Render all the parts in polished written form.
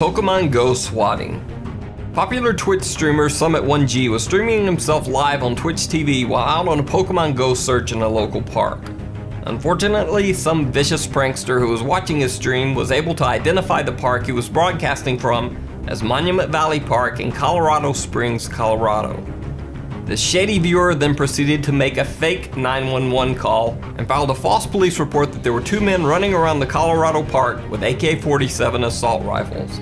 Pokemon Go swatting. Popular Twitch streamer Summit1G was streaming himself live on Twitch TV while out on a Pokemon Go search in a local park. Unfortunately, some vicious prankster who was watching his stream was able to identify the park he was broadcasting from as Monument Valley Park in Colorado Springs, Colorado. The shady viewer then proceeded to make a fake 911 call and filed a false police report that there were two men running around the Colorado park with AK-47 assault rifles.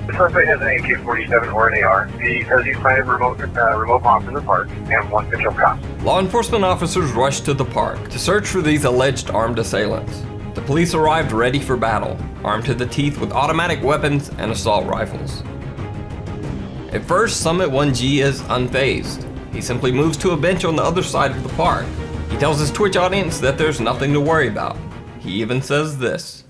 The suspect has an AK-47 or an AR. He says he's planted remote bombs in the park and wants to kill cops. Law enforcement officers rushed to the park to search for these alleged armed assailants. The police arrived ready for battle, armed to the teeth with automatic weapons and assault rifles. At first, Summit1G is unfazed. He simply moves to a bench on the other side of the park. He tells his Twitch audience that there's nothing to worry about. He even says this.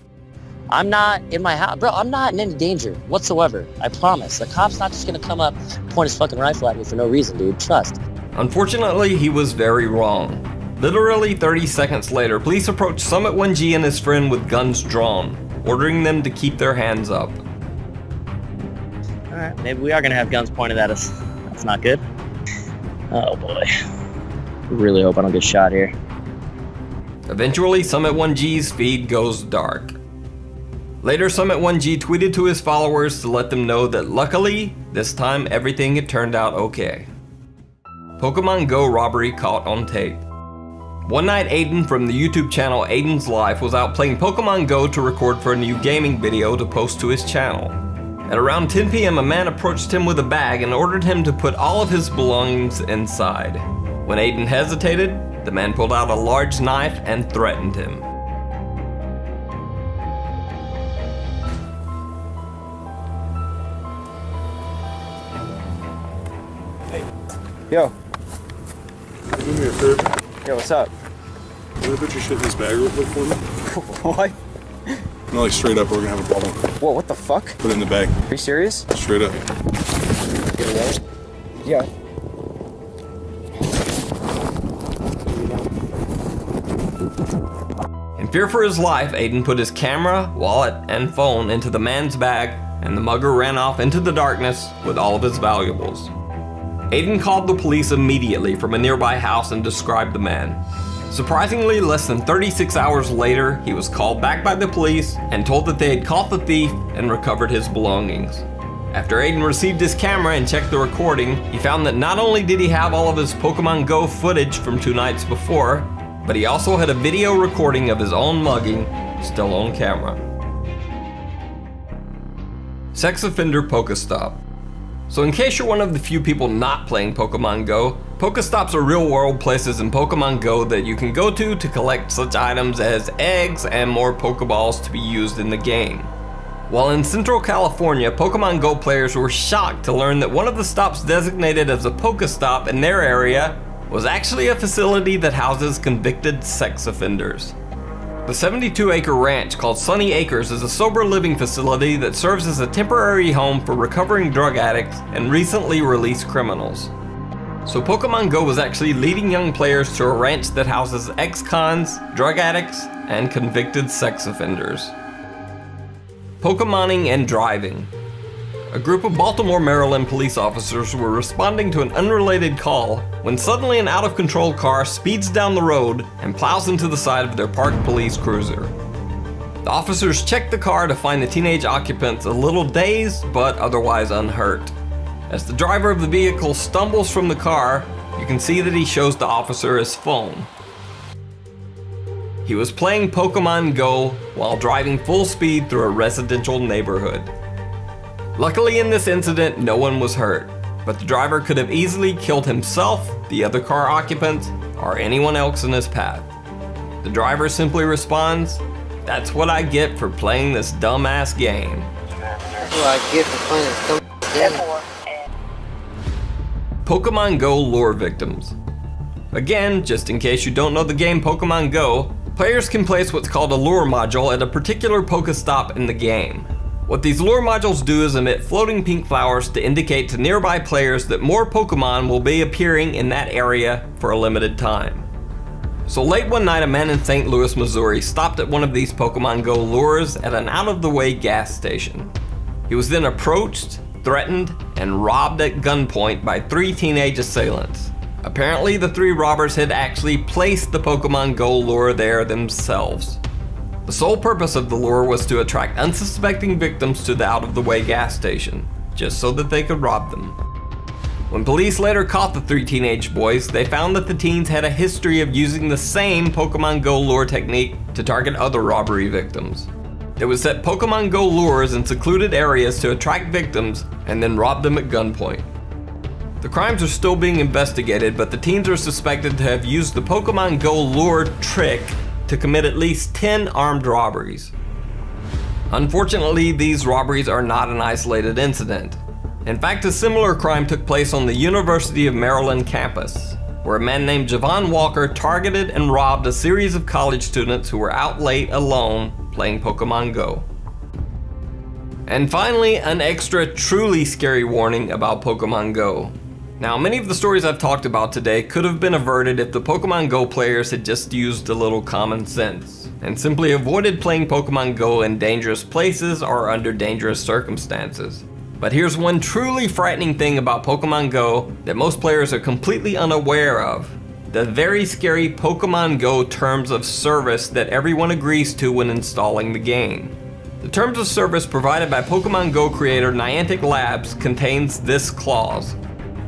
I'm not in my house, bro. I'm not in any danger whatsoever. I promise. The cop's not just gonna come up, point his fucking rifle at me for no reason, dude. Trust. Unfortunately, he was very wrong. Literally 30 seconds later, police approached Summit1G and his friend with guns drawn, ordering them to keep their hands up. Alright, maybe we are gonna have guns pointed at us. That's not good. Oh boy. Really hope I don't get shot here. Eventually, Summit1G's feed goes dark. Later, Summit1G tweeted to his followers to let them know that luckily, this time everything had turned out okay. Pokemon Go robbery caught on tape. One night, Aiden from the YouTube channel Aiden's Life was out playing Pokemon Go to record for a new gaming video to post to his channel. At around 10 p.m., a man approached him with a bag and ordered him to put all of his belongings inside. When Aiden hesitated, the man pulled out a large knife and threatened him. Yo. Do me a favor. Yo, what's up? Can you put your shit in this bag real quick for me? What? No, like straight up, we're gonna have a problem. Whoa, what the fuck? Put it in the bag. Are you serious? Straight up. Yeah. In fear for his life, Aiden put his camera, wallet, and phone into the man's bag, and the mugger ran off into the darkness with all of his valuables. Aiden called the police immediately from a nearby house and described the man. Surprisingly, less than 36 hours later, he was called back by the police and told that they had caught the thief and recovered his belongings. After Aiden received his camera and checked the recording, he found that not only did he have all of his Pokemon Go footage from 2 nights before, but he also had a video recording of his own mugging still on camera. Sex offender Pokestop. So in case you're one of the few people not playing Pokemon Go, Pokestops are real-world places in Pokemon Go that you can go to collect such items as eggs and more Pokeballs to be used in the game. While in Central California, Pokemon Go players were shocked to learn that one of the stops designated as a Pokestop in their area was actually a facility that houses convicted sex offenders. The 72-acre ranch called Sunny Acres is a sober living facility that serves as a temporary home for recovering drug addicts and recently released criminals. So Pokemon Go was actually leading young players to a ranch that houses ex-cons, drug addicts, and convicted sex offenders. Pokemoning and driving. A group of Baltimore, Maryland police officers were responding to an unrelated call when suddenly an out-of-control car speeds down the road and plows into the side of their parked police cruiser. The officers checked the car to find the teenage occupants a little dazed but otherwise unhurt. As the driver of the vehicle stumbles from the car, you can see that he shows the officer his phone. He was playing Pokemon Go while driving full speed through a residential neighborhood. Luckily in this incident, no one was hurt, but the driver could have easily killed himself, the other car occupants, or anyone else in his path. The driver simply responds, "That's what I get for playing this dumbass game." That's what I get for playing this dumbass game. Pokemon Go lure victims. Again, just in case you don't know the game Pokemon Go, players can place what's called a lure module at a particular Pokestop in the game. What these lure modules do is emit floating pink flowers to indicate to nearby players that more Pokemon will be appearing in that area for a limited time. So late one night, a man in St. Louis, Missouri stopped at one of these Pokemon Go lures at an out-of-the-way gas station. He was then approached, threatened, and robbed at gunpoint by 3 teenage assailants. Apparently, the 3 robbers had actually placed the Pokemon Go lure there themselves. The sole purpose of the lure was to attract unsuspecting victims to the out-of-the-way gas station, just so that they could rob them. When police later caught the 3 teenage boys, they found that the teens had a history of using the same Pokemon Go lure technique to target other robbery victims. They would set Pokemon Go lures in secluded areas to attract victims and then rob them at gunpoint. The crimes are still being investigated, but the teens are suspected to have used the Pokemon Go lure trick to commit at least 10 armed robberies. Unfortunately, these robberies are not an isolated incident. In fact, a similar crime took place on the University of Maryland campus, where a man named Javon Walker targeted and robbed a series of college students who were out late alone playing Pokemon Go. And finally, an extra truly scary warning about Pokemon Go. Now, many of the stories I've talked about today could have been averted if the Pokemon Go players had just used a little common sense and simply avoided playing Pokemon Go in dangerous places or under dangerous circumstances. But here's one truly frightening thing about Pokemon Go that most players are completely unaware of: the very scary Pokemon Go terms of service that everyone agrees to when installing the game. The terms of service provided by Pokemon Go creator Niantic Labs contains this clause.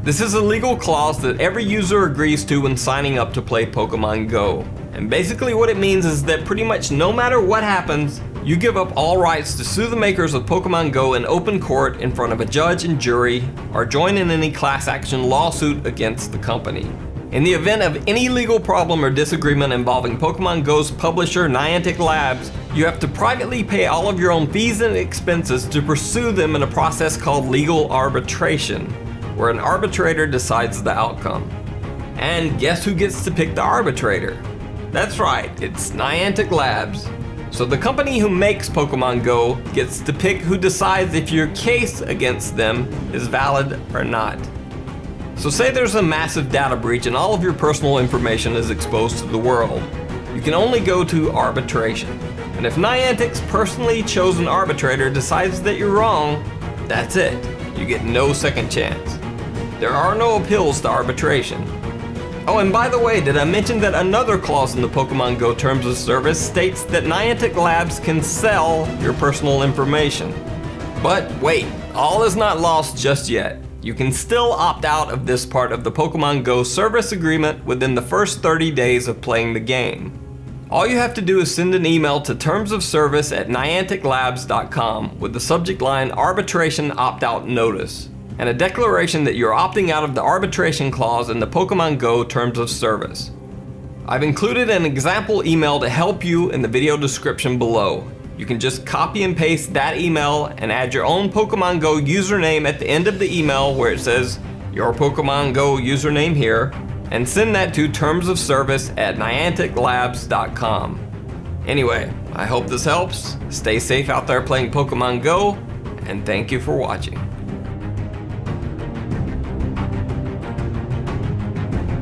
This is a legal clause that every user agrees to when signing up to play Pokemon Go. And basically what it means is that pretty much no matter what happens, you give up all rights to sue the makers of Pokemon Go in open court in front of a judge and jury, or join in any class action lawsuit against the company. In the event of any legal problem or disagreement involving Pokemon Go's publisher Niantic Labs, you have to privately pay all of your own fees and expenses to pursue them in a process called legal arbitration, where an arbitrator decides the outcome. And guess who gets to pick the arbitrator? That's right, it's Niantic Labs. So the company who makes Pokemon Go gets to pick who decides if your case against them is valid or not. So say there's a massive data breach and all of your personal information is exposed to the world. You can only go to arbitration. And if Niantic's personally chosen arbitrator decides that you're wrong, that's it. You get no second chance. There are no appeals to arbitration. Oh, and by the way, did I mention that another clause in the Pokemon Go terms of service states that Niantic Labs can sell your personal information? But wait, all is not lost just yet. You can still opt out of this part of the Pokemon Go service agreement within the first 30 days of playing the game. All you have to do is send an email to termsofservice@nianticlabs.com with the subject line arbitration opt-out notice, and a declaration that you're opting out of the arbitration clause in the Pokemon Go terms of service. I've included an example email to help you in the video description below. You can just copy and paste that email and add your own Pokemon Go username at the end of the email where it says your Pokemon Go username here, and send that to termsofservice@nianticlabs.com. Anyway, I hope this helps. Stay safe out there playing Pokemon Go, and thank you for watching.